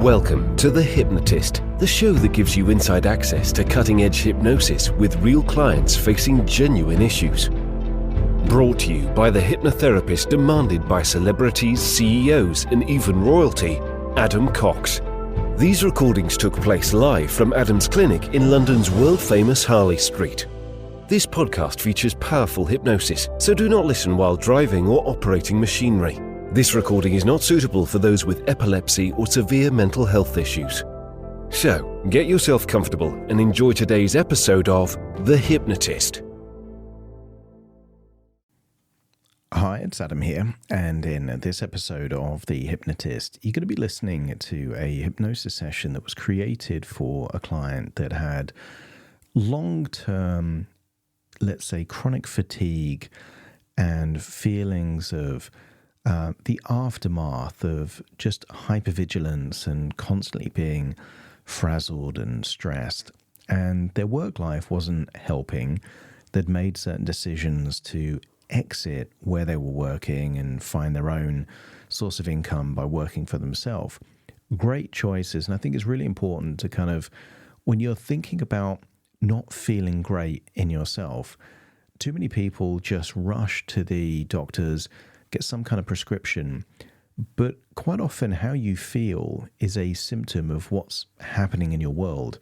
Welcome to The Hypnotist, the show that gives you inside access to cutting-edge hypnosis with real clients facing genuine issues. Brought to you by the hypnotherapist demanded by celebrities, CEOs, and even royalty, Adam Cox. These recordings took place live from Adam's clinic in London's world-famous Harley Street. This podcast features powerful hypnosis, so do not listen while driving or operating machinery. This recording is not suitable for those with epilepsy or severe mental health issues. So, get yourself comfortable and enjoy today's episode of The Hypnotist. Hi, it's Adam here, and in this episode of The Hypnotist, you're going to be listening to a hypnosis session that was created for a client that had long-term, let's say, chronic fatigue and feelings of the aftermath of just hypervigilance and constantly being frazzled and stressed. And their work life wasn't helping. They'd made certain decisions to exit where they were working and find their own source of income by working for themselves. Great choices. And I think it's really important to kind of, when you're thinking about not feeling great in yourself, too many people just rush to the doctors, get some kind of prescription, but quite often how you feel is a symptom of what's happening in your world.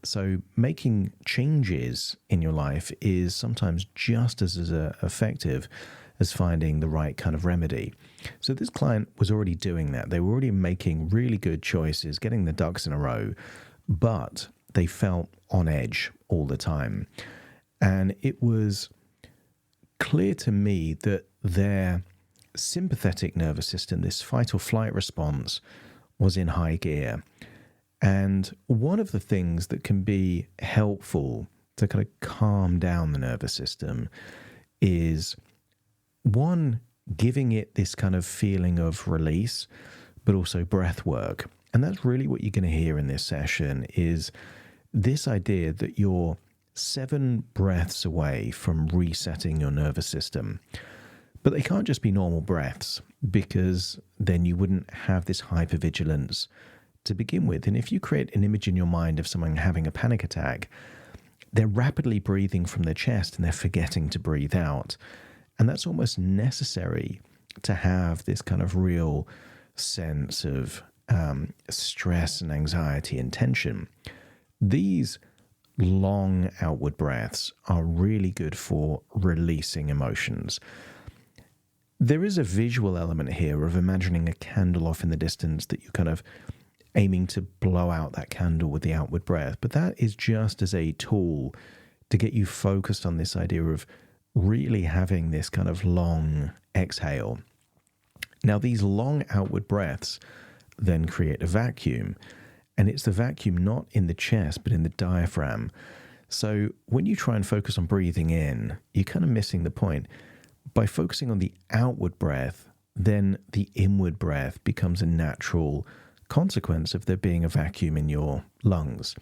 So making changes in your life is sometimes just as effective as finding the right kind of remedy. So this client was already doing that. They were already making really good choices, getting the ducks in a row, but they felt on edge all the time. And it was clear to me that their sympathetic nervous system, this fight or flight response, was in high gear. And one of the things that can be helpful to kind of calm down the nervous system is, one, giving it this kind of feeling of release, but also breath work. And that's really what you're going to hear in this session, is this idea that you're 7 breaths away from resetting your nervous system. But they can't just be normal breaths, because then you wouldn't have this hypervigilance to begin with. And if you create an image in your mind of someone having a panic attack, they're rapidly breathing from their chest and they're forgetting to breathe out. And that's almost necessary to have this kind of real sense of stress and anxiety and tension. These long outward breaths are really good for releasing emotions. There is a visual element here of imagining a candle off in the distance that you're kind of aiming to blow out that candle with the outward breath. But that is just as a tool to get you focused on this idea of really having this kind of long exhale. Now, these long outward breaths then create a vacuum. And it's the vacuum not in the chest, but in the diaphragm. So when you try and focus on breathing in, you're kind of missing the point. By focusing on the outward breath, then the inward breath becomes a natural consequence of there being a vacuum in your lungs.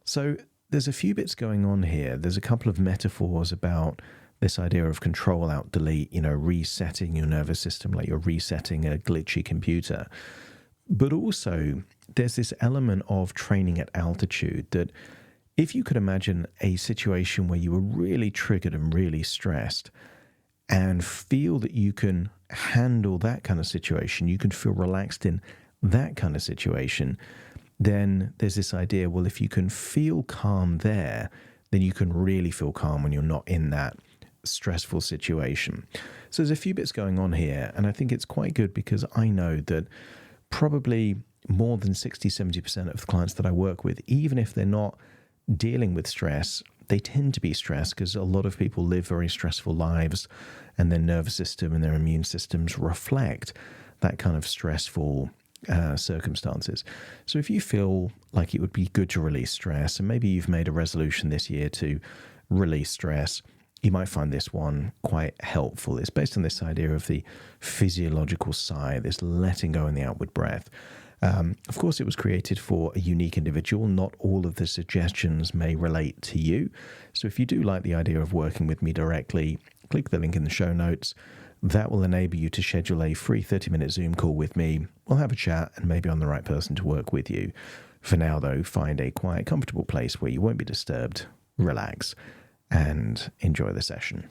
So there's a few bits going on here. There's a couple of metaphors about this idea of control, alt, delete, resetting your nervous system like you're resetting a glitchy computer. But also, there's this element of training at altitude that if you could imagine a situation where you were really triggered and really stressed and feel that you can handle that kind of situation, you can feel relaxed in that kind of situation, then there's this idea, well, if you can feel calm there, then you can really feel calm when you're not in that stressful situation. So there's a few bits going on here, and I think it's quite good because I know that probably more than 60-70% of the clients that I work with, even if they're not dealing with stress, they tend to be stressed because a lot of people live very stressful lives and their nervous system and their immune systems reflect that kind of stressful circumstances. So if you feel like it would be good to release stress, and maybe you've made a resolution this year to release stress, you might find this one quite helpful. It's based on this idea of the physiological sigh, this letting go in the outward breath. Of course, it was created for a unique individual. Not all of the suggestions may relate to you. So if you do like the idea of working with me directly, click the link in the show notes. that will enable you to schedule a free 30-minute Zoom call with me. We'll have a chat and maybe I'm the right person to work with you. For now, though, find a quiet, comfortable place where you won't be disturbed, relax, and enjoy the session.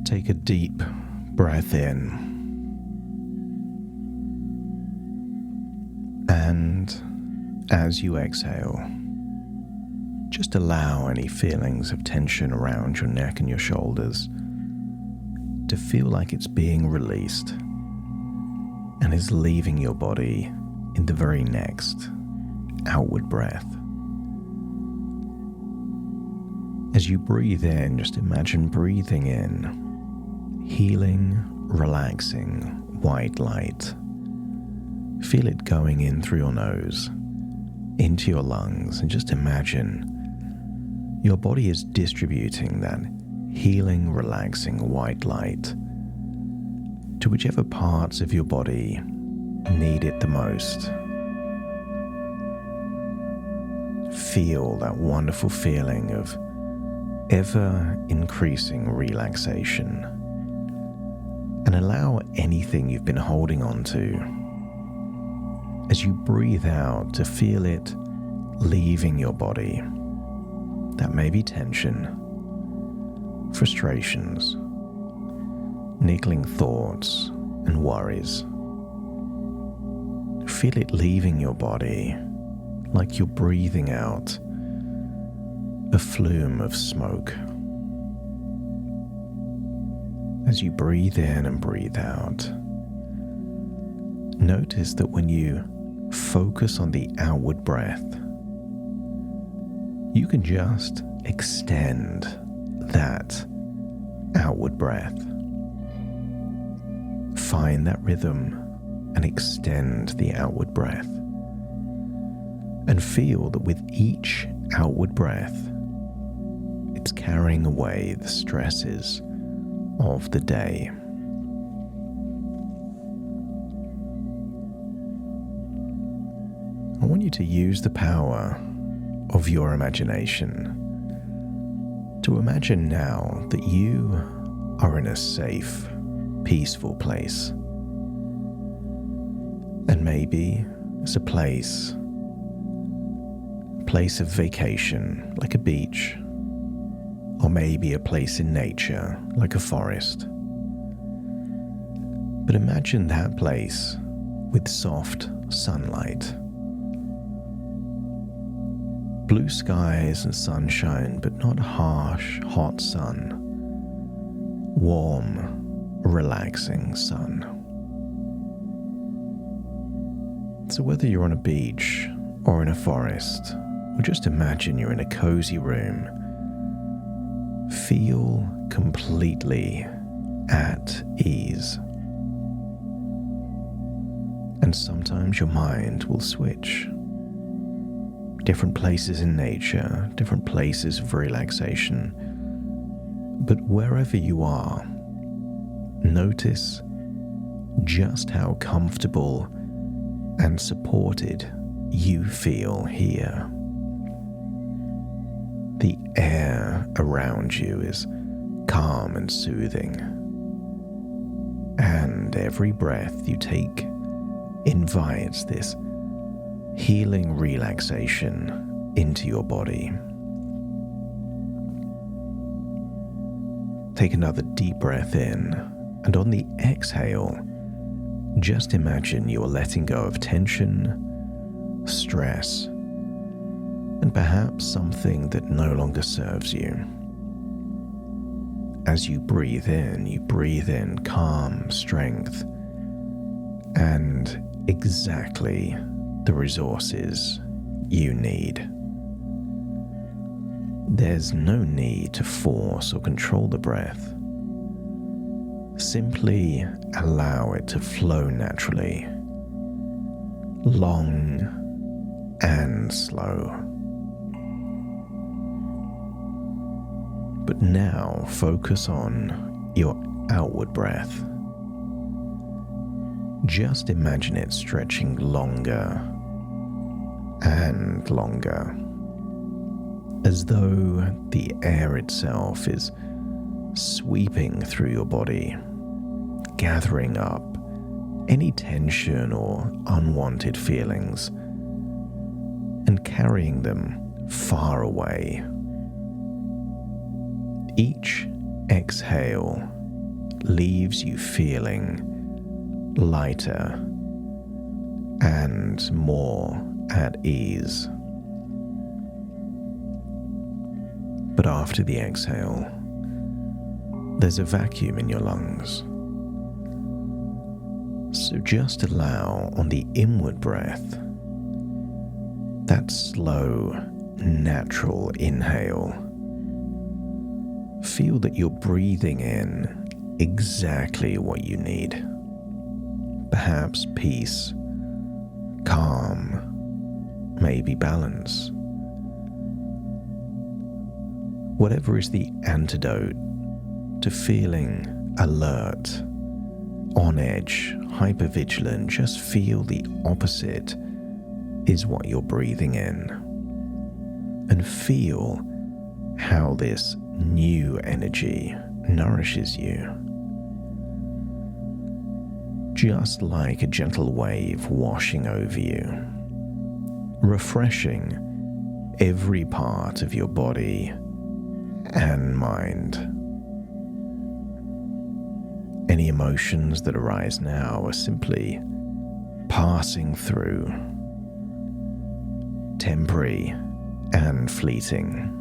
Take a deep breath in, and as you exhale, just allow any feelings of tension around your neck and your shoulders to feel like it's being released and is leaving your body in the very next outward breath. As you breathe in, just imagine breathing in healing, relaxing, white light. Feel it going in through your nose, into your lungs, and just imagine your body is distributing that healing, relaxing white light to whichever parts of your body need it the most. Feel that wonderful feeling of ever-increasing relaxation. And allow anything you've been holding on to, as you breathe out, to feel it leaving your body. That may be tension, frustrations, niggling thoughts, and worries. Feel it leaving your body like you're breathing out a flume of smoke. As you breathe in and breathe out, notice that when you focus on the outward breath, you can just extend that outward breath. Find that rhythm and extend the outward breath. And feel that with each outward breath, it's carrying away the stresses of the day. I want you to use the power of your imagination to imagine now that you are in a safe, peaceful place. And maybe it's a place of vacation, like a beach, or maybe a place in nature, like a forest. But imagine that place with soft sunlight, blue skies and sunshine, but not harsh, hot sun. Warm, relaxing sun. So whether you're on a beach or in a forest, or just imagine you're in a cozy room, feel completely at ease. And sometimes your mind will switch. Different places in nature, different places of relaxation. But wherever you are, notice just how comfortable and supported you feel here. The air around you is calm and soothing, and every breath you take invites this healing relaxation into your body. Take another deep breath in, and on the exhale, just imagine you are letting go of tension, stress, and perhaps something that no longer serves you. As you breathe in calm, strength, and exactly the resources you need. There's no need to force or control the breath. Simply allow it to flow naturally, long and slow. But now focus on your outward breath. Just imagine it stretching longer and longer, as though the air itself is sweeping through your body, gathering up any tension or unwanted feelings and carrying them far away. Each exhale leaves you feeling lighter and more at ease. But after the exhale, there's a vacuum in your lungs. So just allow on the inward breath that slow, natural inhale. Feel that you're breathing in exactly what you need. Perhaps peace, calm, maybe balance. Whatever is the antidote to feeling alert, on edge, hypervigilant, just feel the opposite is what you're breathing in. And feel how this new energy nourishes you. Just like a gentle wave washing over you, refreshing every part of your body and mind. Any emotions that arise now are simply passing through, temporary and fleeting,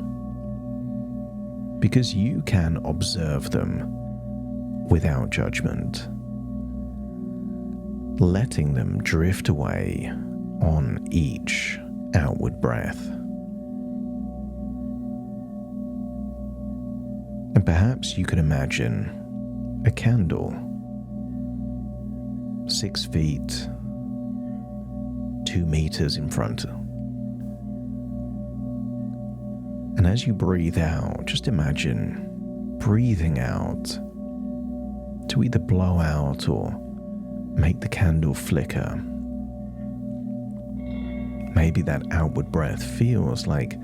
because you can observe them without judgment, letting them drift away on each outward breath. And perhaps you could imagine a candle, 6 feet, 2 meters in front. And as you breathe out, just imagine breathing out to either blow out or make the candle flicker. Maybe that outward breath feels like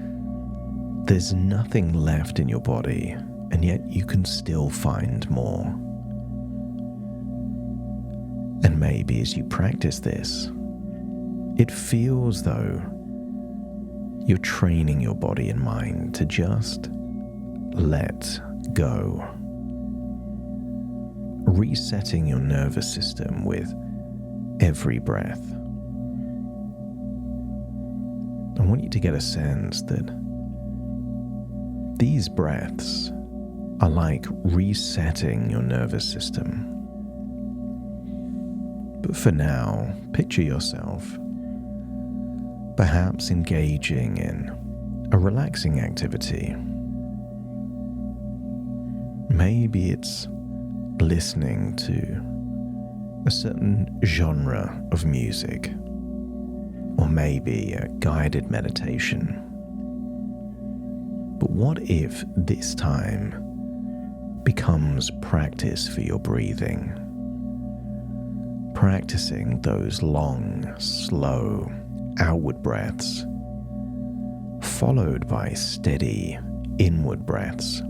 there's nothing left in your body, and yet you can still find more. And maybe as you practice this, it feels though you're training your body and mind to just let go, resetting your nervous system with every breath. I want you to get a sense that these breaths are like resetting your nervous system. But for now, picture yourself perhaps engaging in a relaxing activity. Maybe it's listening to a certain genre of music, or maybe a guided meditation. But what if this time becomes practice for your breathing? Practicing those long, slow, outward breaths, followed by steady, inward breaths.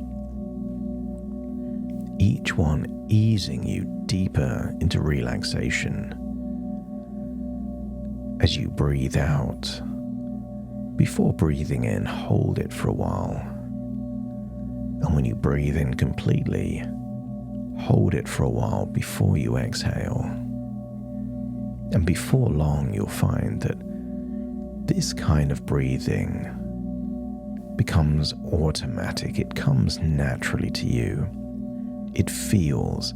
Each one easing you deeper into relaxation. As you breathe out, before breathing in, hold it for a while. And when you breathe in completely, hold it for a while before you exhale. And before long, you'll find that this kind of breathing becomes automatic. It comes naturally to you. It feels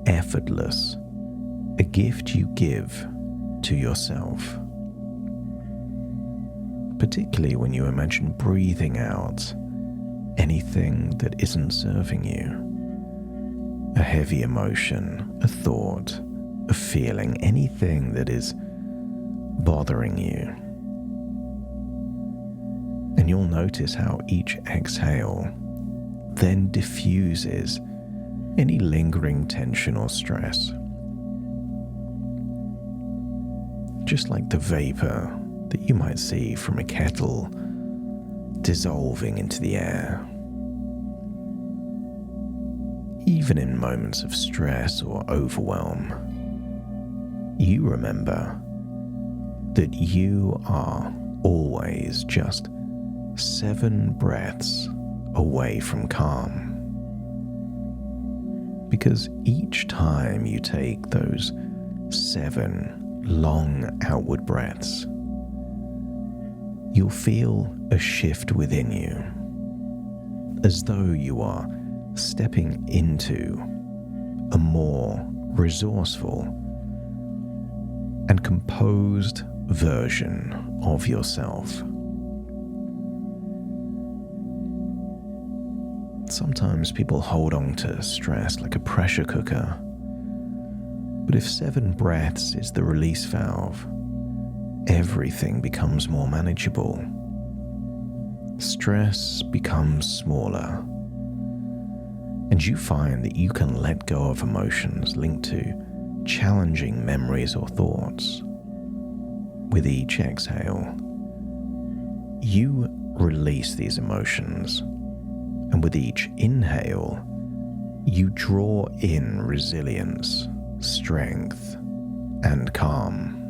effortless, a gift you give to yourself. Particularly when you imagine breathing out anything that isn't serving you. A heavy emotion, a thought, a feeling, anything that is bothering you. And you'll notice how each exhale then diffuses any lingering tension or stress. Just like the vapor that you might see from a kettle dissolving into the air. Even in moments of stress or overwhelm, you remember that you are always just 7 breaths away from calm. Because each time you take those 7 long outward breaths, you'll feel a shift within you, as though you are stepping into a more resourceful and composed version of yourself. Sometimes people hold on to stress like a pressure cooker, but if 7 breaths is the release valve, everything becomes more manageable. Stress becomes smaller, and you find that you can let go of emotions linked to challenging memories or thoughts. With each exhale, you release these emotions, and with each inhale, you draw in resilience, strength, and calm.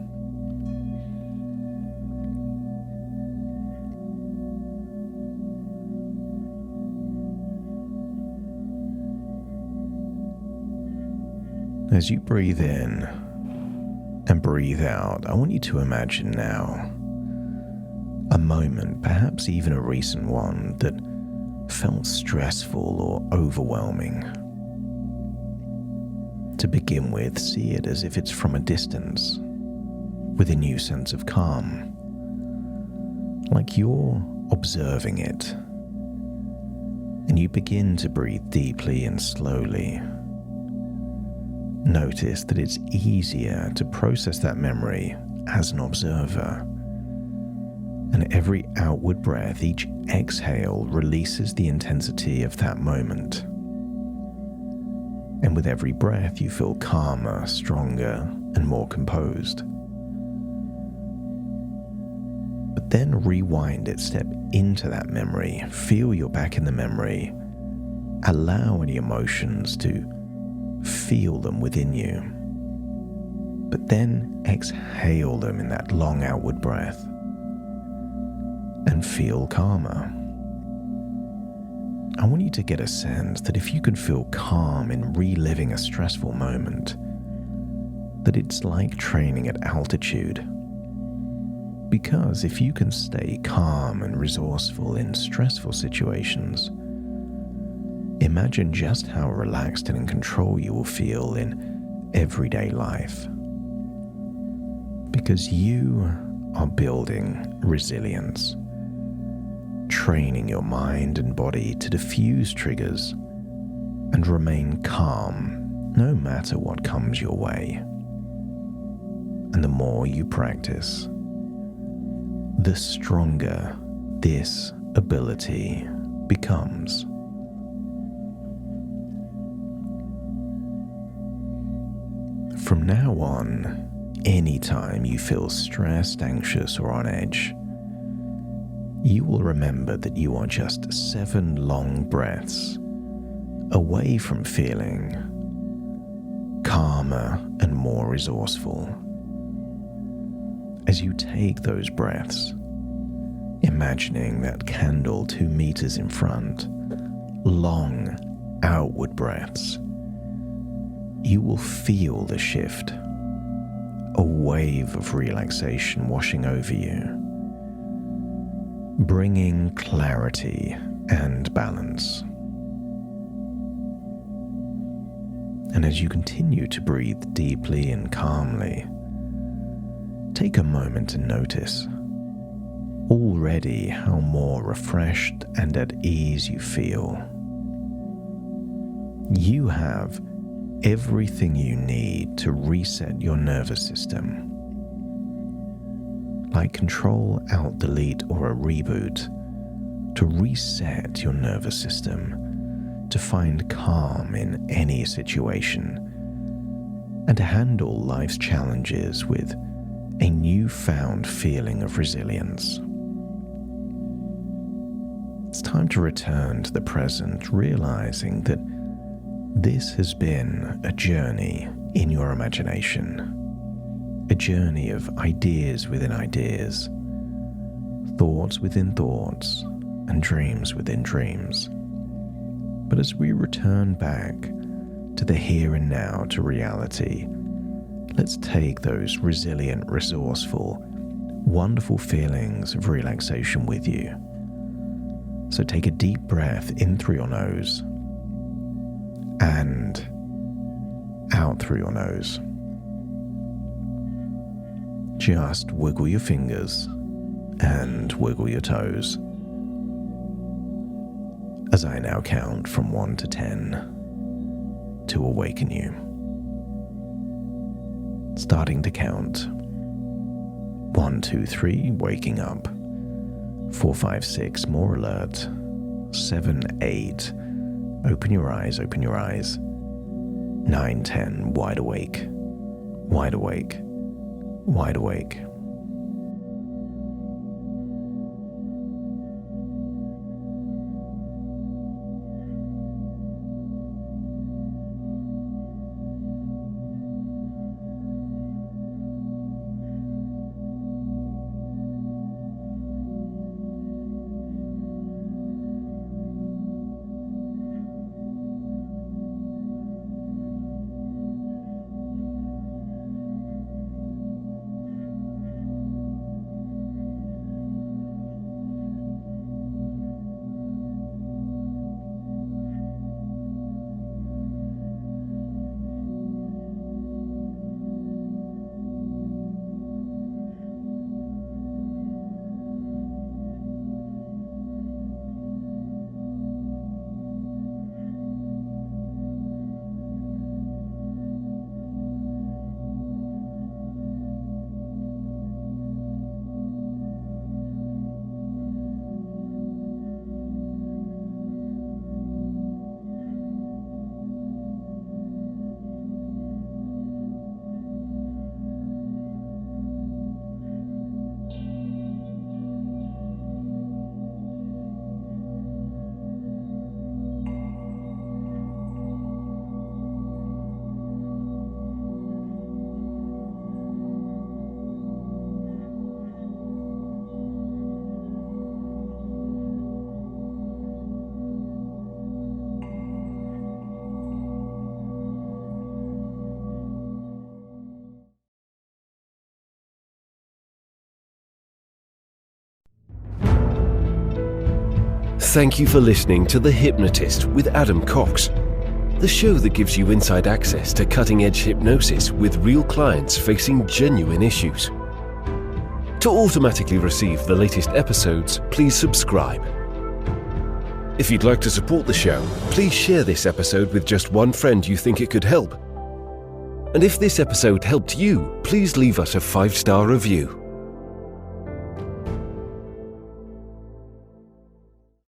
As you breathe in and breathe out, I want you to imagine now a moment, perhaps even a recent one, that felt stressful or overwhelming. To begin with, see it as if it's from a distance, with a new sense of calm, like you're observing it, and you begin to breathe deeply and slowly. Notice that it's easier to process that memory as an observer. And every outward breath, each exhale, releases the intensity of that moment. And with every breath, you feel calmer, stronger, and more composed. But then rewind it, step into that memory, feel you're back in the memory, allow any emotions to feel them within you, but then exhale them in that long outward breath and feel calmer. I want you to get a sense that if you can feel calm in reliving a stressful moment, that it's like training at altitude. Because if you can stay calm and resourceful in stressful situations, imagine just how relaxed and in control you will feel in everyday life. Because you are building resilience, training your mind and body to diffuse triggers and remain calm no matter what comes your way. And the more you practice, the stronger this ability becomes. From now on, anytime you feel stressed, anxious, or on edge, you will remember that you are just 7 long breaths away from feeling calmer and more resourceful. As you take those breaths, imagining that candle 2 meters in front, long outward breaths, you will feel the shift, a wave of relaxation washing over you, bringing clarity and balance. And as you continue to breathe deeply and calmly, take a moment to notice already how more refreshed and at ease you feel. You have everything you need to reset your nervous system. Like Control, Alt, Delete, or a reboot, to reset your nervous system, to find calm in any situation, and to handle life's challenges with a newfound feeling of resilience. It's time to return to the present, realizing that this has been a journey in your imagination, a journey of ideas within ideas, thoughts within thoughts, and dreams within dreams. But as we return back to the here and now, to reality, let's take those resilient, resourceful, wonderful feelings of relaxation with you. So take a deep breath in through your nose and out through your nose. Just wiggle your fingers and wiggle your toes as I now count from 1 to 10 to awaken you. Starting to count. 1, 2, 3, waking up. 4, 5, 6, more alert. 7, 8, open your eyes, open your eyes. 9, 10, wide awake, wide awake, wide awake. Thank you for listening to The Hypnotist with Adam Cox, the show that gives you inside access to cutting-edge hypnosis with real clients facing genuine issues. To automatically receive the latest episodes, please subscribe. If you'd like to support the show, please share this episode with just one friend you think it could help. And if this episode helped you, please leave us a 5-star review.